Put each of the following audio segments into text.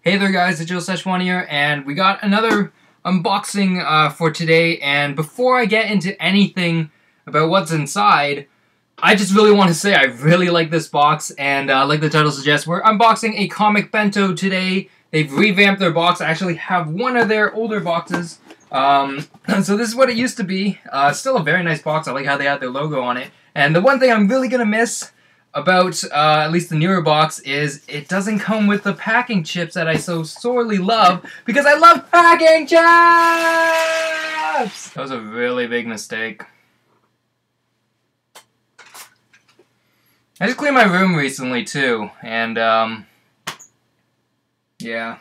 Hey there guys, it's Joe/1 here, and we got another unboxing for today, and before I get into anything about what's inside, I just really want to say I really like this box, and like the title suggests, we're unboxing a comic bento today. They've revamped their box. I actually have one of their older boxes, so this is what it used to be. Still a very nice box. I like how they had their logo on it, and the one thing I'm really going to miss about at least the newer box is it doesn't come with the packing chips that I so sorely love, because I love packing chips! That was a really big mistake. I just cleaned my room recently too, and yeah.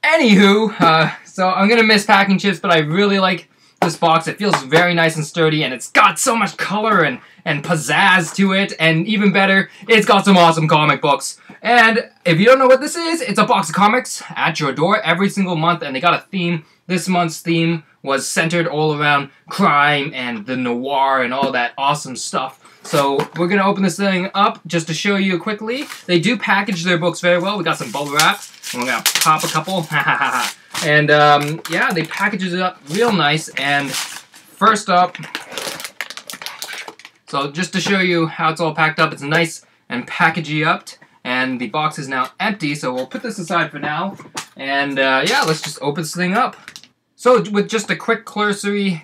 Anywho, so I'm gonna miss packing chips, but I really like this box. It feels very nice and sturdy, and it's got so much color and pizzazz to it, and even better, it's got some awesome comic books. And if you don't know what this is, it's a box of comics at your door every single month, and they got a theme. This month's theme was centered all around crime and the noir and all that awesome stuff. So we're going to open this thing up just to show you quickly. They do package their books very well. We got some bubble wrap, and we're going to pop a couple. And yeah, they package it up real nice. And first up, so just to show you how it's all packed up, it's nice and packagey up. And the box is now empty, so we'll put this aside for now. And yeah, let's just open this thing up. So with just a quick cursory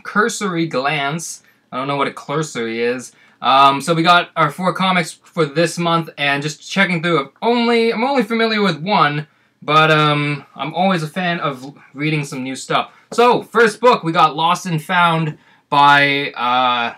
glance, I don't know what a cursory is. So we got our 4 comics for this month, and just checking through, I'm only familiar with one, but I'm always a fan of reading some new stuff. So first book, we got Lost and Found by,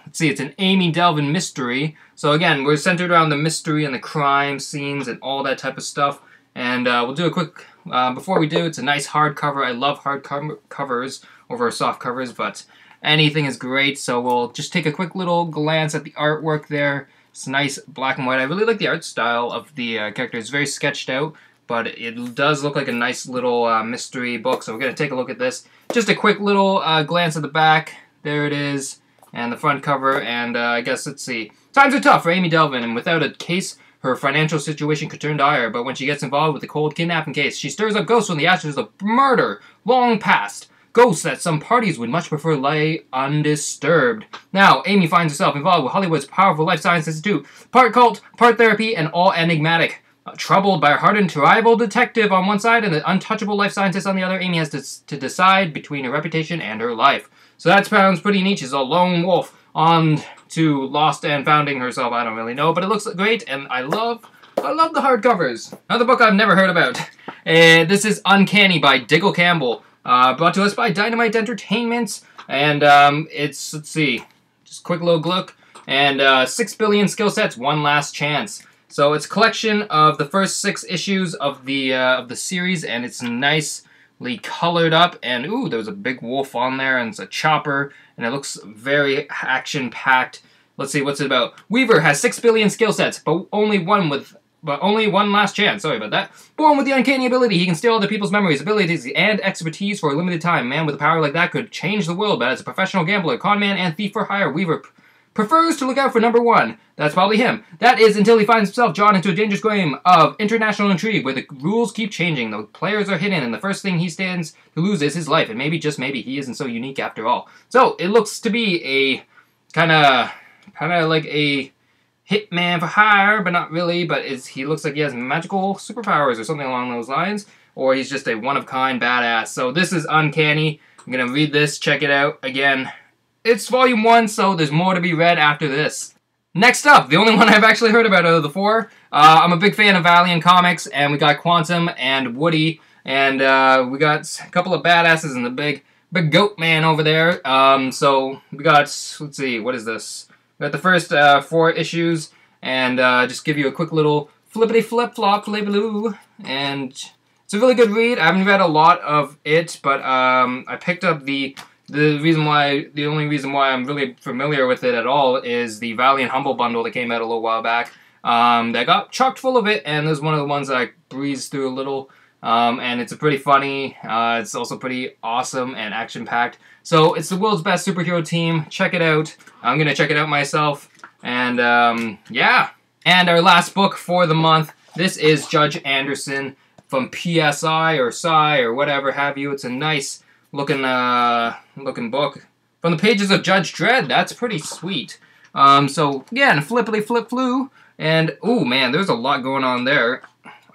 let's see, it's an Amy Delvin mystery. So again, we're centered around the mystery and the crime scenes and all that type of stuff. And we'll do a quick, before we do, it's a nice hardcover. I love hard covers over soft covers, but anything is great. So we'll just take a quick little glance at the artwork there. It's nice black and white. I really like the art style of the character. It's very sketched out, but it does look like a nice little mystery book. So we're going to take a look at this. Just a quick little glance at the back. There it is, and the front cover, and I guess, let's see. Times are tough for Amy Delvin, and without a case, her financial situation could turn dire, but when she gets involved with the cold kidnapping case, she stirs up ghosts from the ashes of murder long past. Ghosts that some parties would much prefer lie undisturbed. Now, Amy finds herself involved with Hollywood's powerful life science institute, part cult, part therapy, and all enigmatic. Troubled by a hardened rival detective on one side and an untouchable life scientist on the other, Amy has to decide between her reputation and her life. So that sounds pretty neat. She's a lone wolf on to Lost and Founding herself. I don't really know, but it looks great, and I love the hardcovers. Another book I've never heard about. This is Uncanny by Diggle Campbell, brought to us by Dynamite Entertainment, and it's, let's see, just a quick little look, and 6 billion skill sets, one last chance. So it's a collection of the first 6 issues of the series, and it's nicely colored up, and ooh, there's a big wolf on there, and it's a chopper, and it looks very action-packed. Let's see, what's it about? Weaver has 6 billion skill sets, but only one last chance. Sorry about that. Born with the uncanny ability, he can steal other people's memories, abilities, and expertise for a limited time. A man with a power like that could change the world, but as a professional gambler, conman, and thief for hire, Weaver prefers to look out for number 1. That's probably him. That is until he finds himself drawn into a dangerous game of international intrigue where the rules keep changing, the players are hidden, and the first thing he stands to lose is his life. And maybe, just maybe, he isn't so unique after all. So, it looks to be a kind of like a hitman for hire, but not really, but he looks like he has magical superpowers or something along those lines, or he's just a one-of-kind badass. So this is Uncanny. I'm going to read this, check it out. Again, it's volume 1, so there's more to be read after this. Next up, the only one I've actually heard about out of the 4, I'm a big fan of Valiant Comics, and we got Quantum and Woody, and we got a couple of badasses and the big goat man over there. So we got, let's see, what is this? We got the first 4 issues, and just give you a quick little flippity-flip-flop, flippity-loo, and it's a really good read. I haven't read a lot of it, but I picked up the only reason why I'm really familiar with it at all is the Valiant Humble bundle that came out a little while back. That got chocked full of it, and there's one of the ones that I breezed through a little. And it's pretty funny. It's also pretty awesome and action-packed. So it's the world's best superhero team. Check it out. I'm gonna check it out myself. And yeah. And our last book for the month. This is Judge Anderson from PSI or Psi or whatever have you. It's a nice looking book. From the pages of Judge Dredd, that's pretty sweet. So, again, flippity flip flu. And, oh man, there's a lot going on there.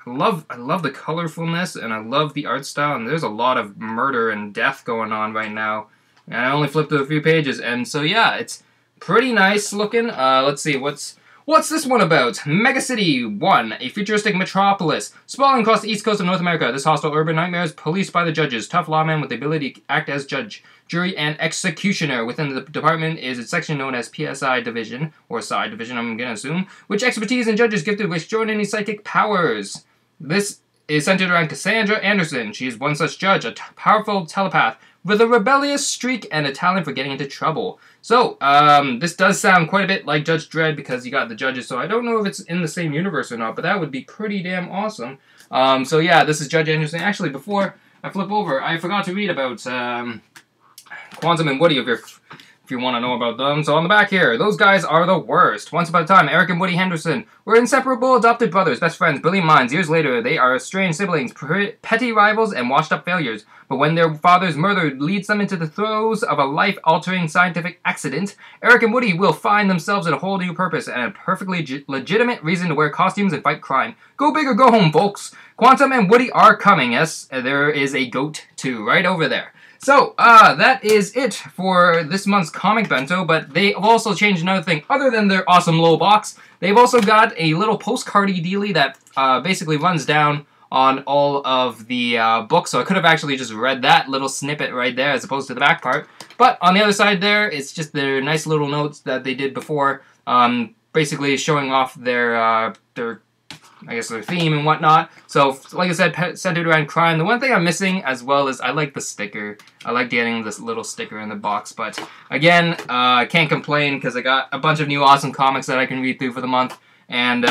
I love the colorfulness, and I love the art style, and there's a lot of murder and death going on right now. And I only flipped through a few pages, and so yeah, it's pretty nice looking. Let's see, what's this one about? Mega City 1, a futuristic metropolis. Sprawling across the east coast of North America, this hostile urban nightmare is policed by the judges. Tough lawmen with the ability to act as judge, jury, and executioner. Within the department is a section known as PSI Division, or Psi Division, I'm gonna assume, which expertise and judges gifted with extraordinary psychic powers. This is centered around Cassandra Anderson. She is one such judge, a powerful telepath with a rebellious streak and a talent for getting into trouble. So, this does sound quite a bit like Judge Dredd because you got the judges, so I don't know if it's in the same universe or not, but that would be pretty damn awesome. So yeah, this is Judge Anderson. Actually, before I flip over, I forgot to read about Quantum and Woody if you want to know about them. So on the back here, those guys are the worst. Once upon a time, Eric and Woody Henderson were inseparable adopted brothers, best friends, brilliant minds. Years later, they are estranged siblings, petty rivals, and washed-up failures. But when their father's murder leads them into the throes of a life-altering scientific accident, Eric and Woody will find themselves in a whole new purpose and a perfectly legitimate reason to wear costumes and fight crime. Go big or go home, folks. Quantum and Woody are coming. Yes, there is a goat, too, right over there. So, that is it for this month's Comic Bento, but they have also changed another thing. Other than their awesome little box, they've also got a little postcardy dealie that basically runs down on all of the books, so I could have actually just read that little snippet right there as opposed to the back part. But on the other side there, it's just their nice little notes that they did before, basically showing off their I guess their theme and whatnot. So, like I said, centered around crime. The one thing I'm missing as well is I like the sticker. I like getting this little sticker in the box. But, again, I can't complain because I got a bunch of new awesome comics that I can read through for the month. And,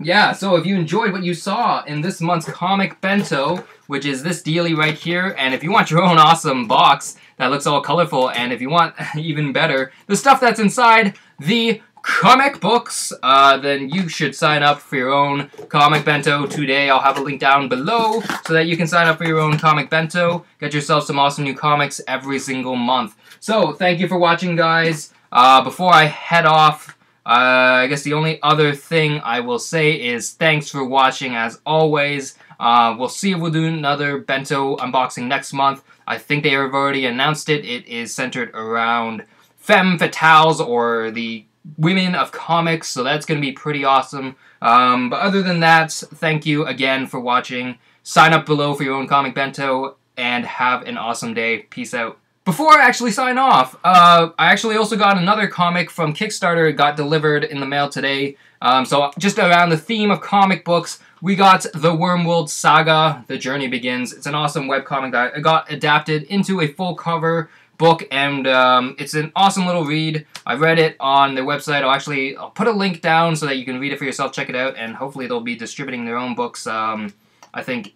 yeah, so if you enjoyed what you saw in this month's Comic Bento, which is this dealie right here, and if you want your own awesome box that looks all colorful, and if you want even better, the stuff that's inside the comic books, then you should sign up for your own Comic Bento today. I'll have a link down below so that you can sign up for your own Comic Bento. Get yourself some awesome new comics every single month. So, thank you for watching, guys. Before I head off, I guess the only other thing I will say is thanks for watching as always. We'll see if we'll do another Bento unboxing next month. I think they have already announced it. It is centered around femme fatales, or the women of comics, so that's going to be pretty awesome. But other than that, thank you again for watching. Sign up below for your own Comic Bento, and have an awesome day. Peace out. Before I actually sign off, I actually also got another comic from Kickstarter. It got delivered in the mail today. So just around the theme of comic books, we got The Wormwood Saga, The Journey Begins. It's an awesome webcomic that got adapted into a full cover book, and it's an awesome little read. I read it on their website. I'll put a link down so that you can read it for yourself, check it out, and hopefully they'll be distributing their own books, I think,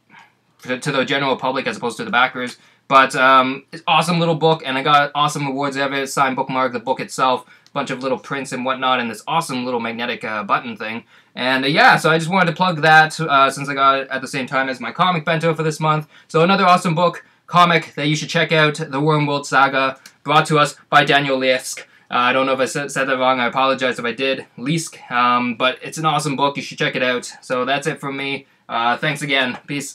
to the general public as opposed to the backers. But it's an awesome little book, and I got awesome rewards of it, signed bookmark, the book itself, a bunch of little prints and whatnot, and this awesome little magnetic button thing. And yeah, so I just wanted to plug that since I got it at the same time as my Comic Bento for this month. So another awesome comic that you should check out, The Wormwood Saga, brought to us by Daniel Liesk. I don't know if I said that wrong. I apologize if I did. Liesk. But it's an awesome book. You should check it out. So that's it from me. Thanks again. Peace.